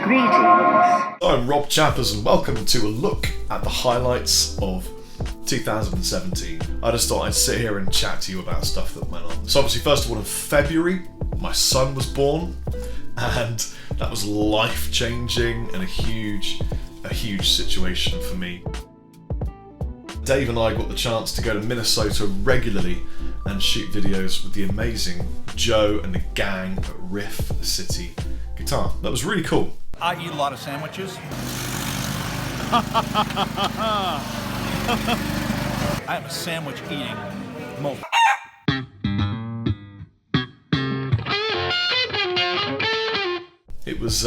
Greetings. I'm Rob Chappers and welcome to a look at the highlights of 2017. I just thought I'd sit here and chat to you about stuff that went on. So obviously, first of all, in February, my son was born, and that was life-changing and a huge situation for me. Dave and I got the chance to go to Minnesota regularly and shoot videos with the amazing Joe and the gang at Riff City Guitar. That was really cool. I eat a lot of sandwiches. I am a sandwich eating moment. It was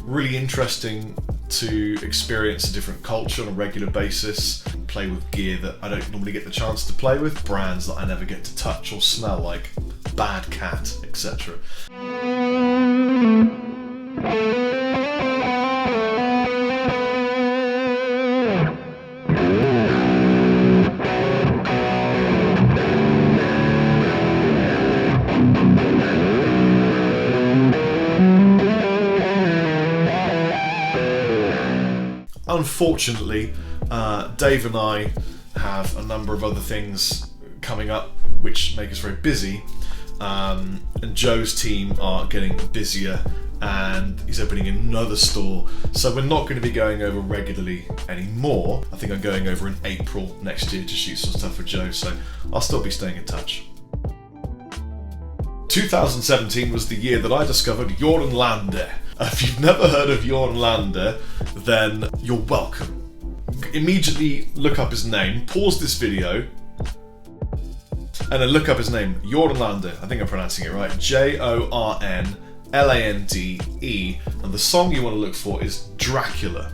really interesting to experience a different culture on a regular basis, play with gear that I don't normally get the chance to play with, brands that I never get to touch or smell, like BadCat, etc. Unfortunately, Dave and I have a number of other things coming up which make us very busy, and Joe's team are getting busier and he's opening another store, so we're not going to be going over regularly anymore. I think I'm going over in April next year to shoot some stuff with Joe, so I'll still be staying in touch. 2017 was the year that I discovered Roland. If you've never heard of Roland, then you're welcome. Immediately look up his name, pause this video, and then look up his name, Roland. I think I'm pronouncing it right. Jornlande, and the song you want to look for is Dracula.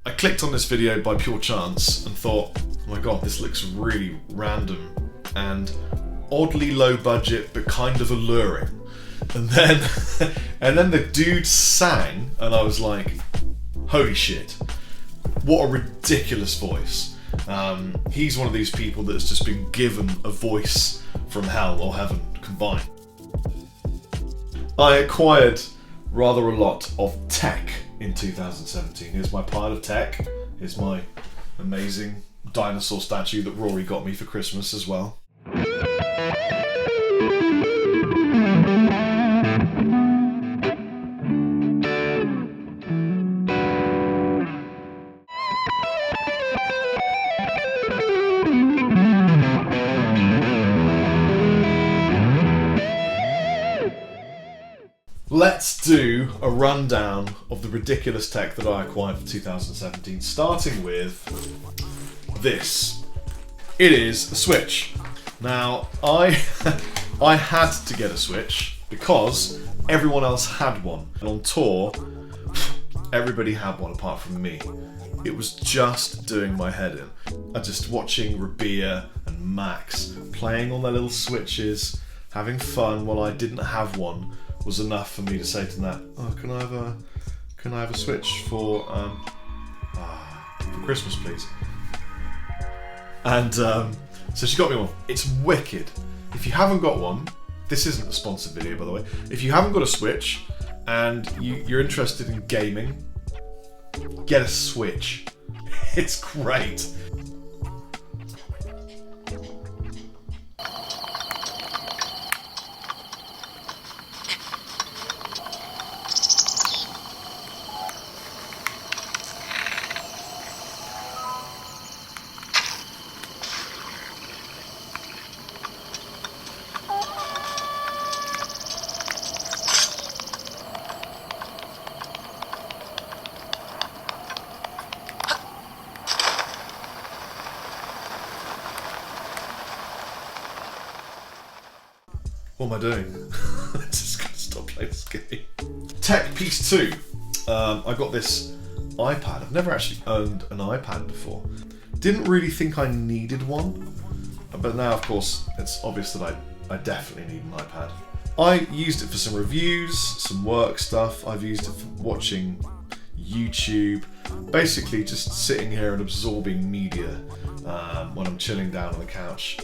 I clicked on this video by pure chance and thought, oh my god, this looks really random and oddly low budget but kind of alluring. And then the dude sang and I was like, holy shit, what a ridiculous voice. He's one of these people that's just been given a voice from hell or heaven combined. I acquired rather a lot of tech in 2017. Here's my pile of tech. Here's my amazing dinosaur statue that Rory got me for Christmas as well. Let's do a rundown of the ridiculous tech that I acquired for 2017, starting with this. It is a Switch. Now, I had to get a Switch because everyone else had one. And on tour, everybody had one apart from me. It was just doing my head in. I just watching Rabia and Max playing on their little Switches, having fun while I didn't have one, was enough for me to say to Nat, oh, can I have a Switch for Christmas, please? And so she got me one. It's wicked. If you haven't got one, this isn't a sponsored video, by the way. If you haven't got a Switch and you're interested in gaming, get a Switch. It's great. What am I doing? I just gotta stop playing this game. Tech piece 2. I got this iPad. I've never actually owned an iPad before. Didn't really think I needed one, but now of course it's obvious that I definitely need an iPad. I used it for some reviews, some work stuff. I've used it for watching YouTube, basically just sitting here and absorbing media when when I'm chilling down on the couch,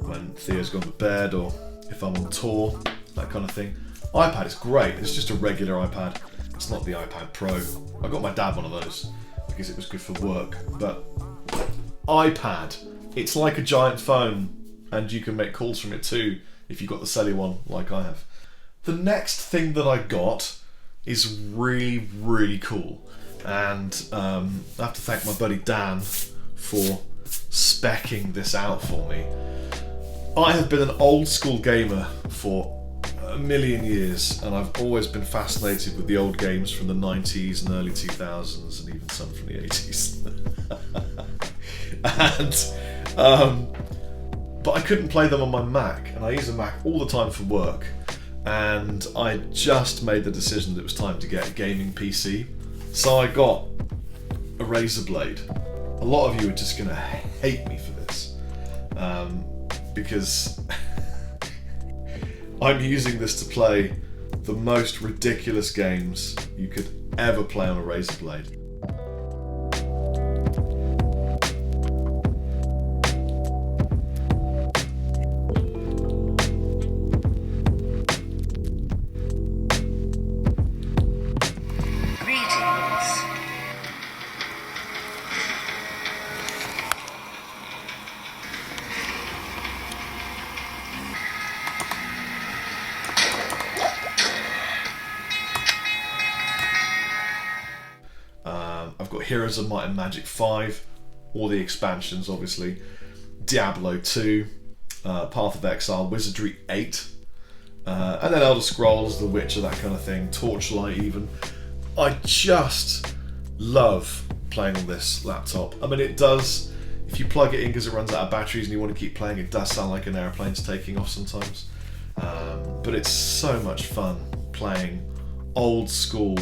when Theo's gone to bed, or if I'm on tour, that kind of thing. iPad is great. It's just a regular iPad. It's not the iPad Pro. I got my dad one of those because it was good for work. But iPad, it's like a giant phone, and you can make calls from it too if you've got the celly one like I have. The next thing that I got is really, really cool. And I have to thank my buddy Dan for speccing this out for me. I have been an old school gamer for a million years, and I've always been fascinated with the old games from the 90s and early 2000s, and even some from the 80s. But I couldn't play them on my Mac, and I use a Mac all the time for work. And I just made the decision that it was time to get a gaming PC. So I got a Razer Blade. A lot of you are just going to hate me for this, because I'm using this to play the most ridiculous games you could ever play on a Razer Blade. I've got Heroes of Might and Magic 5, all the expansions obviously, Diablo 2, Path of Exile, Wizardry 8, and then Elder Scrolls, The Witcher, that kind of thing, Torchlight even. I just love playing on this laptop. I mean, it does, if you plug it in because it runs out of batteries and you want to keep playing, it does sound like an airplane's taking off sometimes. But it's so much fun playing old school,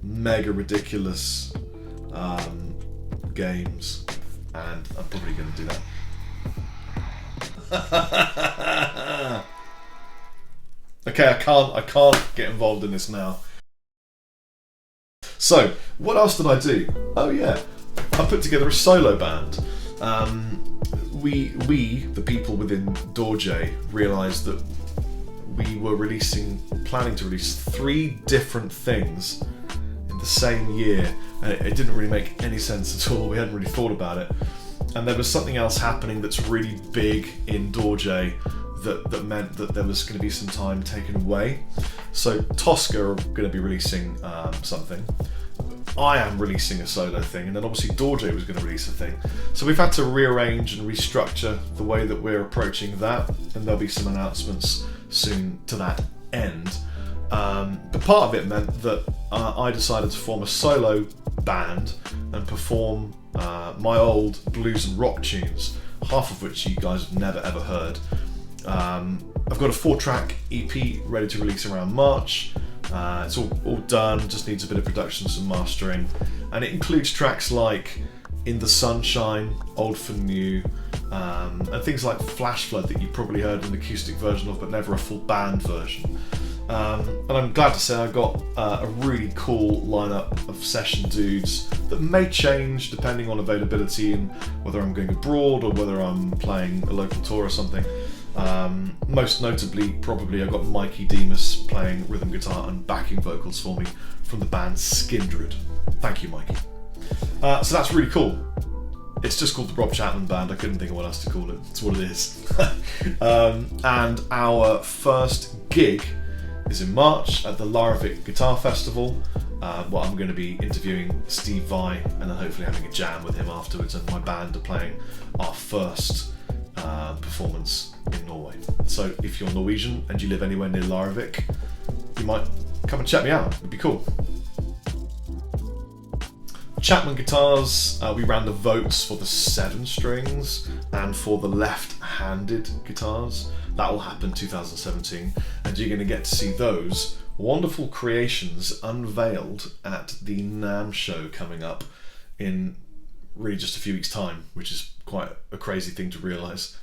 mega ridiculous games, and I'm probably going to do that. Okay, I can't get involved in this now. So, what else did I do? Oh yeah, I put together a solo band. We, the people within Dorje, realised that we were planning to release 3 different things in the same year, and it didn't really make any sense at all. We hadn't really thought about it, and there was something else happening that's really big in Dorje that meant that there was going to be some time taken away. So Tosca are going to be releasing something. I am releasing a solo thing, and then obviously Dorje was going to release a thing. So we've had to rearrange and restructure the way that we're approaching that, and there'll be some announcements soon to that end. But part of it meant that I decided to form a solo band and perform my old blues and rock tunes, half of which you guys have never ever heard. I've got a 4-track EP ready to release around March. It's all done, just needs a bit of production, some mastering, and it includes tracks like In the Sunshine, Old for New, and things like Flash Flood that you probably heard an acoustic version of but never a full band version. And I'm glad to say I got a really cool lineup of session dudes that may change depending on availability and whether I'm going abroad or whether I'm playing a local tour or something. Most notably, probably, I got Mikey Demas playing rhythm guitar and backing vocals for me from the band Skindred. Thank you, Mikey. So that's really cool. It's just called the Rob Chapman Band. I couldn't think of what else to call it. It's what it is. And our first gig is in March at the Larvik Guitar Festival. Well, I'm going to be interviewing Steve Vai and then hopefully having a jam with him afterwards, and my band are playing our first performance in Norway. So if you're Norwegian and you live anywhere near Larvik, you might come and check me out. It'd be cool. Chapman guitars, we ran the votes for the 7 strings and for the left-handed guitars. That will happen 2017, and you're going to get to see those wonderful creations unveiled at the NAMM show coming up in really just a few weeks' time, which is quite a crazy thing to realise.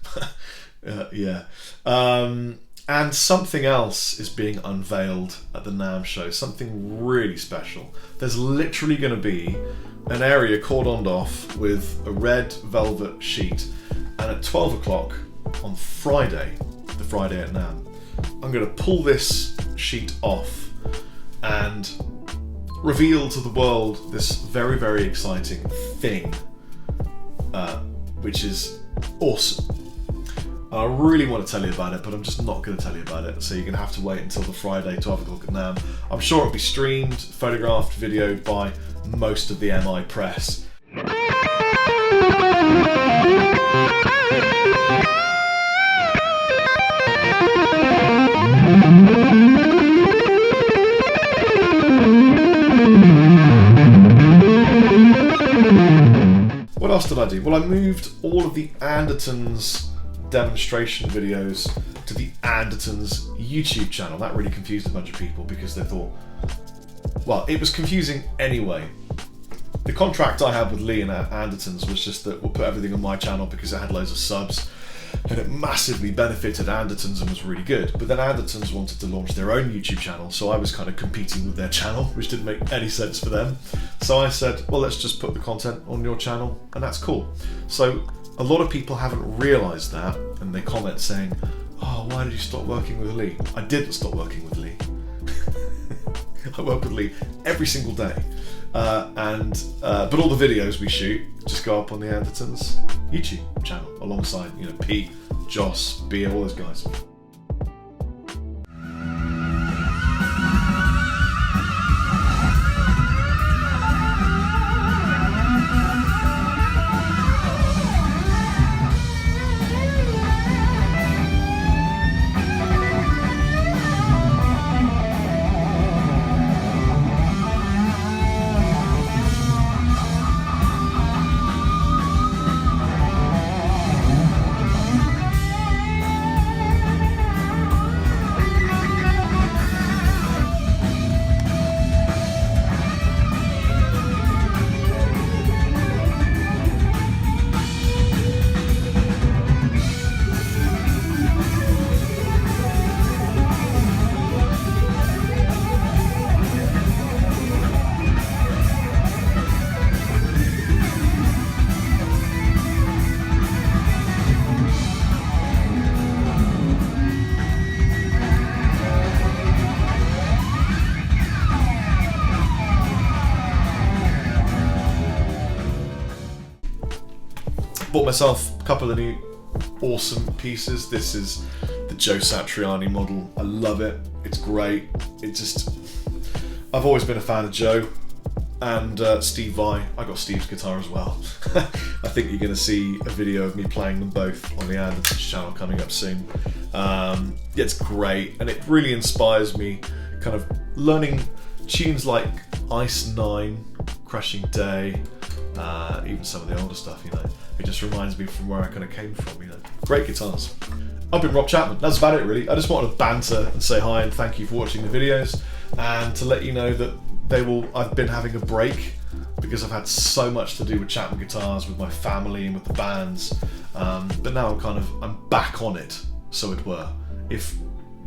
Yeah. And something else is being unveiled at the NAMM show, something really special. There's literally going to be an area cordoned off with a red velvet sheet, And at 12 o'clock on Friday, the Friday at NAMM, I'm going to pull this sheet off and reveal to the world this very, very exciting thing, which is awesome. I really want to tell you about it, but I'm just not going to tell you about it, so you're going to have to wait until the Friday, 12 o'clock at NAMM. I'm sure it'll be streamed, photographed, videoed by most of the MI press. What else did I do? Well, I moved all of the Andertons demonstration videos to the Andertons YouTube channel. That really confused a bunch of people because they thought, well, it was confusing anyway. The contract I had with Lee and Andertons was just that we'll put everything on my channel because it had loads of subs and it massively benefited Andertons and was really good. But then Andertons wanted to launch their own YouTube channel, so I was kind of competing with their channel, which didn't make any sense for them. So I said, well, let's just put the content on your channel, and that's cool. So a lot of people haven't realised that, and they comment saying, oh, why did you stop working with Lee? I didn't stop working with Lee. I work with Lee every single day. But all the videos we shoot just go up on the Andertons YouTube channel alongside, you know, Pete, Joss, Bea, all those guys. Bought myself a couple of new awesome pieces. This is the Joe Satriani model. I love it. It's great. I've always been a fan of Joe and Steve Vai. I got Steve's guitar as well. I think you're going to see a video of me playing them both on the Andertons channel coming up soon. It's great, and it really inspires me kind of learning tunes like Ice 9, Crushing Day, even some of the older stuff, you know. It just reminds me from where I kind of came from, you know. Great guitars. I've been Rob Chapman. That's about it, really. I just wanted to banter and say hi and thank you for watching the videos, and to let you know that I've been having a break because I've had so much to do with Chapman guitars, with my family and with the bands. But now I'm back on it, so it were. If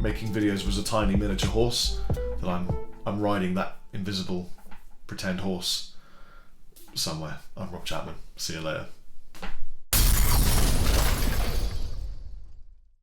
making videos was a tiny miniature horse, then I'm riding that invisible pretend horse somewhere. I'm Rob Chapman. See you later.